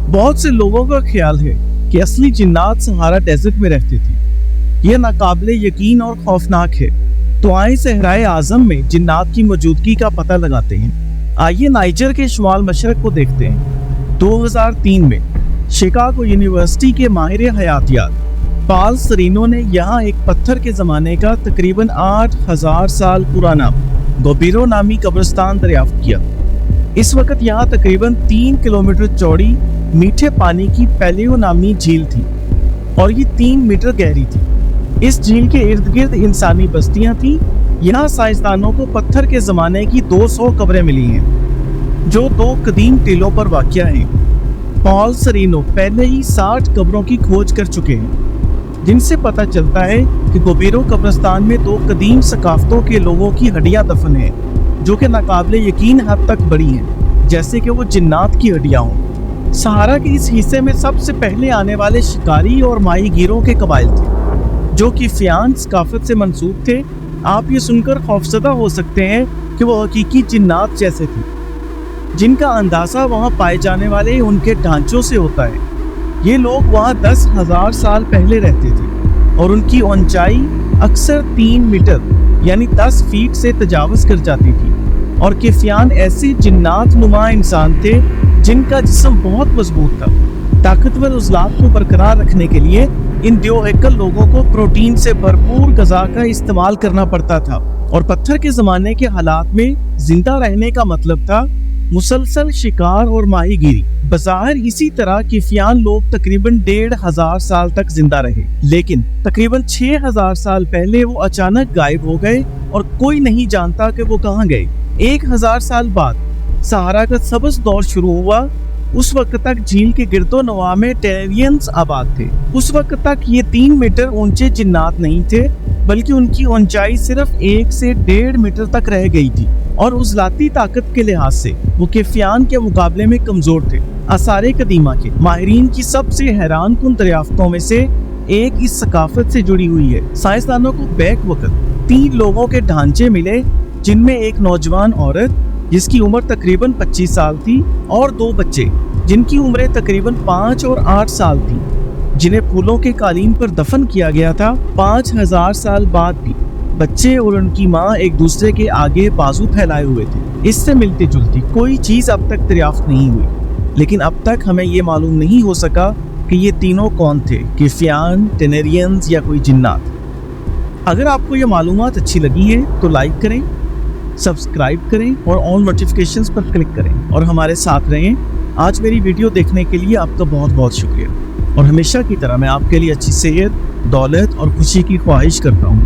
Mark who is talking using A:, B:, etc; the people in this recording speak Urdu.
A: بہت سے لوگوں کا خیال ہے کہ اصلی جنات سہارا ڈیزرٹ میں رہتے تھے۔ یہ ناقابل یقین اور خوفناک ہے۔ تو آئیں صحرائے اعظم میں جنات کی موجودگی کا پتہ لگاتے ہیں۔ آئیے نائجر کے شمال مشرق کو دیکھتے ہیں۔ 2003 میں شکاگو یونیورسٹی کے ماہر حیاتیات پال سرینو نے یہاں ایک پتھر کے زمانے کا تقریباً 8000 سال پرانا گوبیرو نامی قبرستان دریافت کیا۔ اس وقت یہاں تقریباً 3 کلومیٹر چوڑی میٹھے پانی کی پیلیو نامی جھیل تھی اور یہ 3 میٹر گہری تھی۔ اس جھیل کے ارد گرد انسانی بستیاں تھیں۔ یہاں سائنسدانوں کو پتھر کے زمانے کی 200 قبریں ملی ہیں جو 2 قدیم ٹیلوں پر واقع ہیں۔ پال سرینو پہلے ہی 60 قبروں کی کھوج کر چکے ہیں، جن سے پتہ چلتا ہے کہ گوبیرو قبرستان میں 2 قدیم ثقافتوں کے لوگوں کی ہڈیاں دفن ہیں جو کہ ناقابل یقین حد تک بڑی ہیں، جیسے کہ وہ جنات کی ہڈیاں ہوں۔ سہارا کے اس حصے میں سب سے پہلے آنے والے شکاری اور ماہی گیروں کے قبائل تھے جو کہ فیان ثقافت سے منسوب تھے۔ آپ یہ سن کر خوفزدہ ہو سکتے ہیں کہ وہ حقیقی جنات جیسے تھے، جن کا اندازہ وہاں پائے جانے والے ان کے ڈھانچوں سے ہوتا ہے۔ یہ لوگ وہاں 10,000 سال پہلے رہتے تھے اور ان کی اونچائی اکثر 3 میٹر یعنی 10 فیٹ سے تجاوز کر جاتی تھی، اور کیفیان ایسے جنات نما انسان تھے جن کا جسم بہت مضبوط تھا۔ طاقتور عضلات کو برقرار رکھنے کے لیے ان دیوہیکل لوگوں کو پروٹین سے بھرپور غذا کا استعمال کرنا پڑتا تھا، اور پتھر کے زمانے کے حالات میں زندہ رہنے کا مطلب تھا مسلسل شکار اور ماہی گیری۔ بظاہر اسی طرح کیفیان لوگ تقریباً 1500 سال تک زندہ رہے، لیکن تقریباً 6000 سال پہلے وہ اچانک غائب ہو گئے اور کوئی نہیں جانتا کہ وہ کہاں گئے۔ 1000 سال بعد سہارا کا سبز دور شروع ہوا۔ اس وقت تک جھیل کے گرد و نواح میں ٹیرینینز آباد تھے۔ اس وقت تک یہ 3 میٹر اونچے جنات نہیں تھے، بلکہ ان کی اونچائی صرف 1 سے 1.5 میٹر تک رہ گئی تھی، اور عضلاتی طاقت کے لحاظ سے وہ کیفیان کے مقابلے میں کمزور تھے۔ آثار قدیمہ کے ماہرین کی سب سے حیران کن دریافتوں میں سے ایک اس ثقافت سے جڑی ہوئی ہے۔ سائنسدانوں کو بیک وقت 3 لوگوں کے ڈھانچے ملے، جن میں ایک نوجوان عورت جس کی عمر تقریباً 25 سال تھی، اور 2 بچے جن کی عمریں تقریباً 5 اور 8 سال تھیں، جنہیں پھولوں کے قالین پر دفن کیا گیا تھا۔ 5000 سال بعد بھی بچے اور ان کی ماں ایک دوسرے کے آگے بازو پھیلائے ہوئے تھے۔ اس سے ملتی جلتی کوئی چیز اب تک دریافت نہیں ہوئی، لیکن اب تک ہمیں یہ معلوم نہیں ہو سکا کہ یہ تینوں کون تھے، کیفیان، ٹینیرینز یا کوئی جنات۔ اگر آپ کو یہ معلومات اچھی لگی ہے تو لائک کریں، سبسکرائب کریں اور آل نوٹیفیکیشنز پر کلک کریں اور ہمارے ساتھ رہیں۔ آج میری ویڈیو دیکھنے کے لیے آپ کا بہت بہت شکریہ، اور ہمیشہ کی طرح میں آپ کے لیے اچھی صحت، دولت اور خوشی کی خواہش کرتا ہوں۔